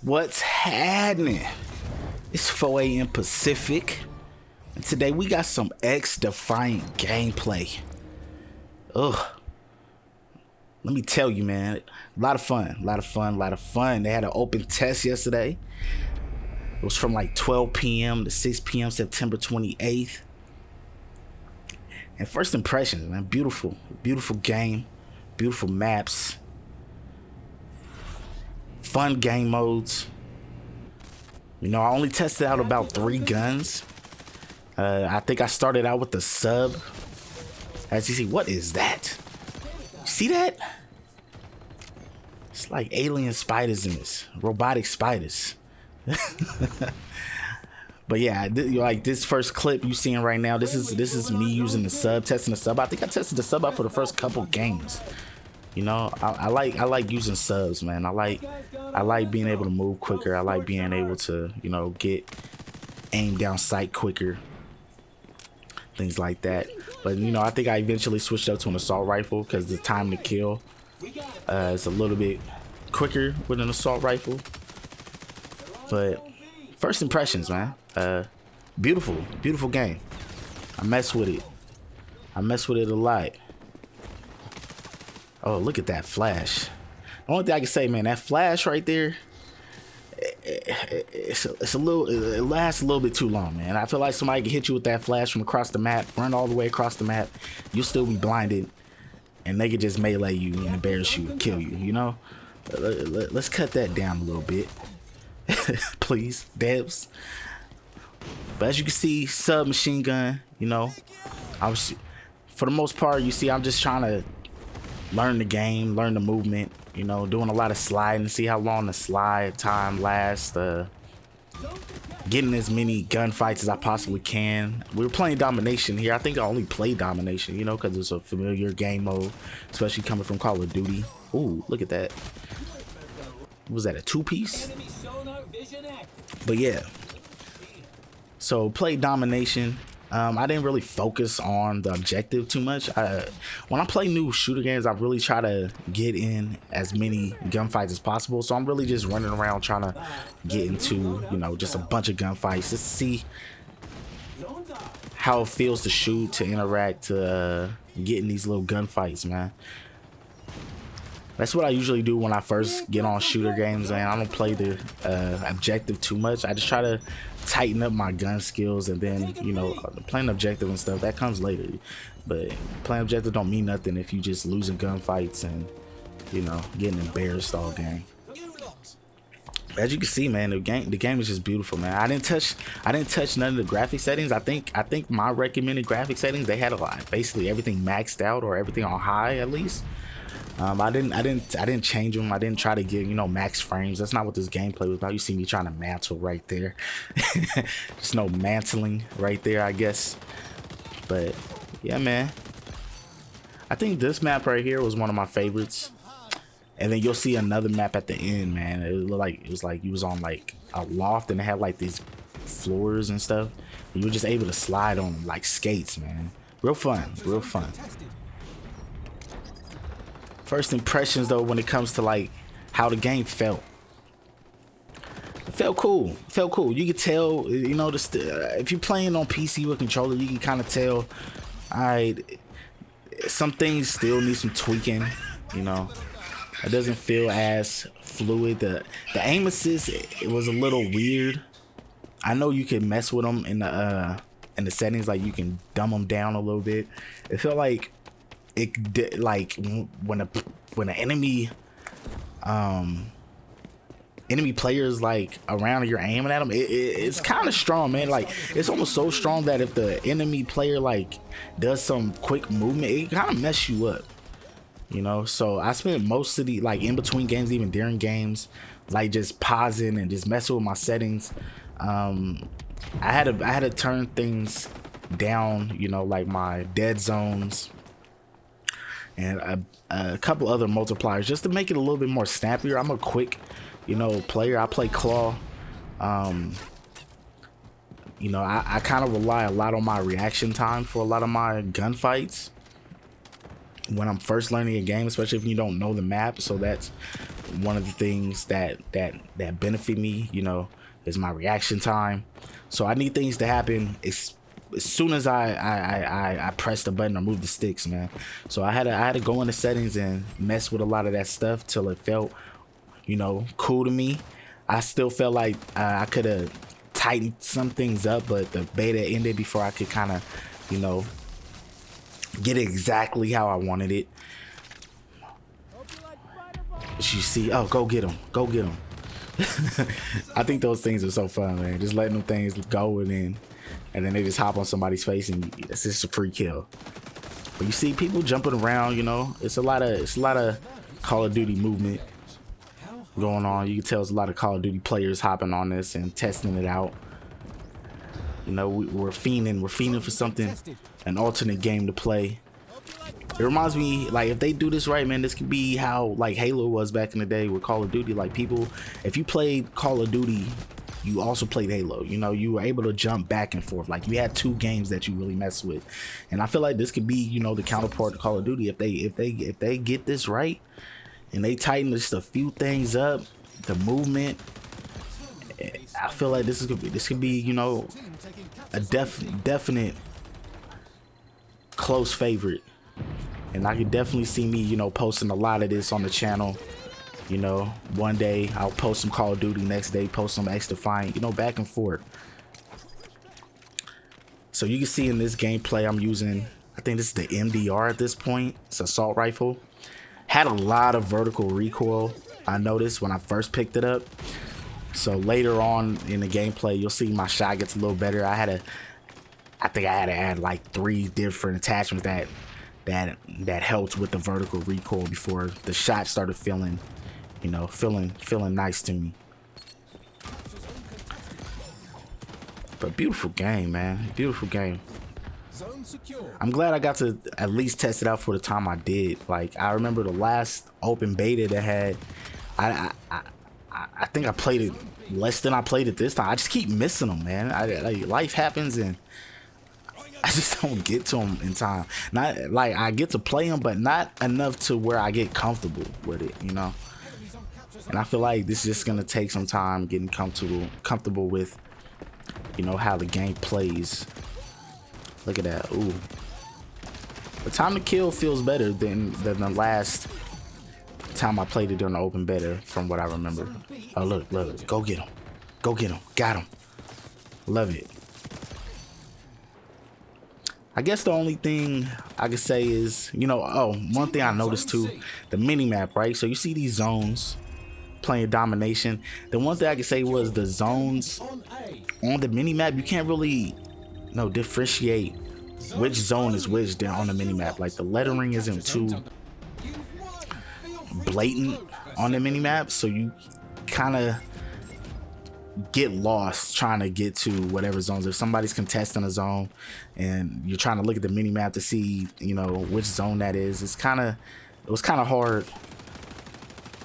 What's happening? It's 4 a.m. Pacific, and today we got some XDefiant gameplay. Ugh. Let me tell you, man, a lot of fun. They had an open test yesterday. It was from like 12 p.m. to 6 p.m. September 28th. And first impressions, man, beautiful game, beautiful maps, fun game modes. You know, I only tested out about 3 guns. I think I started out with the sub. As you see, what is that? See that? It's like alien spiders in this, robotic spiders. But yeah, like this first clip you seeing right now, this is me using the sub, testing the sub. I think I tested the sub out for the first couple games. You know, I like using subs, man. I like being able to move quicker. I like being able to, you know, get aim down sight quicker, things like that. But you know, I think I eventually switched up to an assault rifle because the time to kill is a little bit quicker with an assault rifle. But first impressions, man, beautiful game. I mess with it a lot. Oh, look at that flash. The only thing I can say, man, that flash right there, it lasts a little bit too long, man. I feel like somebody can hit you with that flash from across the map, run all the way across the map, you'll still be blinded, and they could just melee you and embarrass you, kill you, you know? Let's cut that down a little bit. Please, devs. But as you can see, submachine gun, you know, for the most part, you see, I'm just trying to learn the game, learn the movement, you know, doing a lot of sliding, see how long the slide time lasts, getting as many gunfights as I possibly can. We were playing domination here. I think I only played domination, you know, because it's a familiar game mode, especially coming from Call of Duty. Ooh, look at that. Was that a 2-piece? But yeah, so played domination. I didn't really focus on the objective too much. When I play new shooter games, I really try to get in as many gunfights as possible. So I'm really just running around trying to get into, you know, just a bunch of gunfights, just to see how it feels to shoot, to interact, to get in these little gunfights, man. That's what I usually do when I first get on shooter games, and I don't play the objective too much. I just try to tighten up my gun skills, and then, you know, playing objective and stuff, that comes later. But playing objective don't mean nothing if you just losing gunfights and, you know, getting embarrassed all game. As you can see, man, the game is just beautiful, man. I didn't touch none of the graphic settings. I think my recommended graphic settings, they had a lot, basically everything maxed out or everything on high at least. I didn't change them. I didn't try to get, you know, max frames. That's not what this gameplay was about. You see me trying to mantle right there. Just no mantling right there, I guess. But yeah, man, I think this map right here was one of my favorites. And then you'll see another map at the end, man. It was like you was on like a loft, and it had like these floors and stuff, and you were just able to slide on them like skates, man. Real fun. First impressions, though, when it comes to like how the game felt. It felt cool. You could tell, you know, if you're playing on PC with controller, you can kind of tell, alright, some things still need some tweaking, you know. It doesn't feel as fluid. The aim assist, it was a little weird. I know you can mess with them in the settings, like you can dumb them down a little bit. It felt like it did, like when an enemy players like around, you're aiming at them, it's kind of strong, man. Like it's almost so strong that if the enemy player like does some quick movement, it kind of mess you up, you know. So I spent most of the, like, in between games, even during games, like just pausing and just messing with my settings. I had to turn things down, you know, like my dead zones and a couple other multipliers, just to make it a little bit more snappier. I'm a quick, you know, player. I play claw. You know, I kind of rely a lot on my reaction time for a lot of my gunfights when I'm first learning a game, especially if you don't know the map. So that's one of the things that benefit me, you know, is my reaction time. So I need things to happen as soon as I press the button or move the sticks, man. So I had to go into settings and mess with a lot of that stuff till it felt, you know, cool to me. I still felt like I could have tightened some things up, but the beta ended before I could kind of, you know, get it exactly how I wanted it. But you see, oh, go get him, go get him. I think those things are so fun, man. Just letting them things go and then they just hop on somebody's face and it's just a free kill. But you see people jumping around, you know, it's a lot of Call of Duty movement going on. You can tell it's a lot of Call of Duty players hopping on this and testing it out. You know, we're fiending for something, an alternate game to play. It reminds me, like, if they do this right, man, this could be how like Halo was back in the day with Call of Duty. Like, people, if you played Call of Duty, you also played Halo. You know, you were able to jump back and forth. Like, you had two games that you really mess with, and I feel like this could be, you know, the counterpart to Call of Duty if they get this right and they tighten just a few things up, the movement. I feel like this could be, you know, a definite close favorite. And I could definitely see me, you know, posting a lot of this on the channel. You know, one day I'll post some Call of Duty, next day post some XDefiant, you know, back and forth. So you can see in this gameplay I'm using, I think this is the MDR at this point. It's an assault rifle. Had a lot of vertical recoil, I noticed when I first picked it up. So later on in the gameplay, you'll see my shot gets a little better. I think I had to add like 3 different attachments that helped with the vertical recoil before the shot started feeling, you know, feeling nice to me. But beautiful game, man, beautiful game. I'm glad I got to at least test it out for the time I did. Like, I remember the last open beta that had, I think I played it less than I played it this time. I just keep missing them, man. Like, life happens and I just don't get to them in time. Not like I get to play them, but not enough to where I get comfortable with it, you know. And I feel like this is just gonna take some time getting comfortable with, you know, how the game plays. Look at that. Ooh, the time to kill feels better than the last time I played it during the open beta, from what I remember. Oh, look, go get him, got him. Love it. I guess the only thing I could say is, you know, one thing I noticed too, the mini map, right? So you see these zones playing domination. The one thing I could say was the zones on the mini map, you can't really, you know, differentiate which zone is which on the mini map. Like, the lettering isn't too blatant on the mini map, so you kind of get lost trying to get to whatever zones. If somebody's contesting a zone and you're trying to look at the mini map to see, you know, which zone that is, it was kind of hard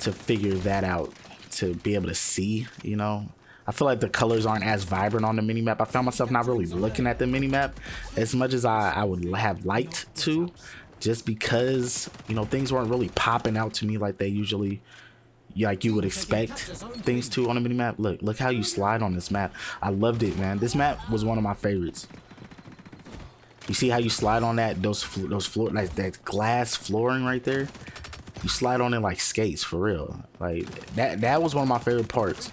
to figure that out, to be able to see, you know. I feel like the colors aren't as vibrant on the mini map. I found myself not really looking at the mini map as much as I would have liked to, just because, you know, things weren't really popping out to me like they usually, like you would expect things to on a mini map. Look how you slide on this map. I loved it, man. This map was one of my favorites. You see how you slide on those floor, like that glass flooring right there? You slide on it like skates, for real. Like, that was one of my favorite parts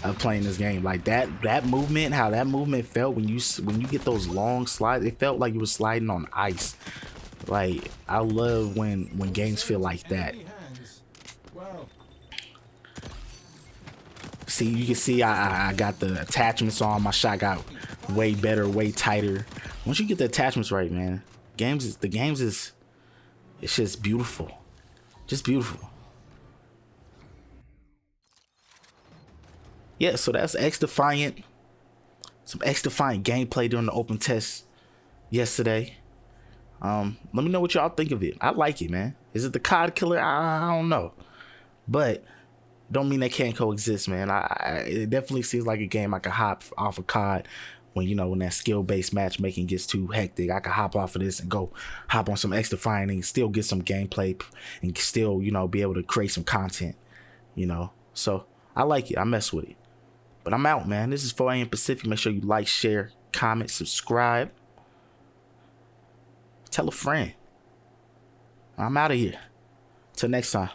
of playing this game. Like, that movement, how that movement felt when you get those long slides, it felt like you were sliding on ice. Like, I love when games feel like that. See, you can see I got the attachments on. My shot got way better, way tighter. Once you get the attachments right, man, the games is it's just beautiful. Just beautiful. Yeah, so that's XDefiant. Some XDefiant gameplay during the open test yesterday. Let me know what y'all think of it. I like it, man. Is it the COD killer? I don't know, but don't mean they can't coexist, man. It definitely seems like a game I could hop off of COD when that skill-based matchmaking gets too hectic. I could hop off of this and go hop on some XDefiant and still get some gameplay and still, you know, be able to create some content. you know. So I like it. I mess with it. But I'm out, man. This is 4 a.m. Pacific. Make sure you like, share, comment, subscribe. Tell a friend. I'm out of here. Till next time.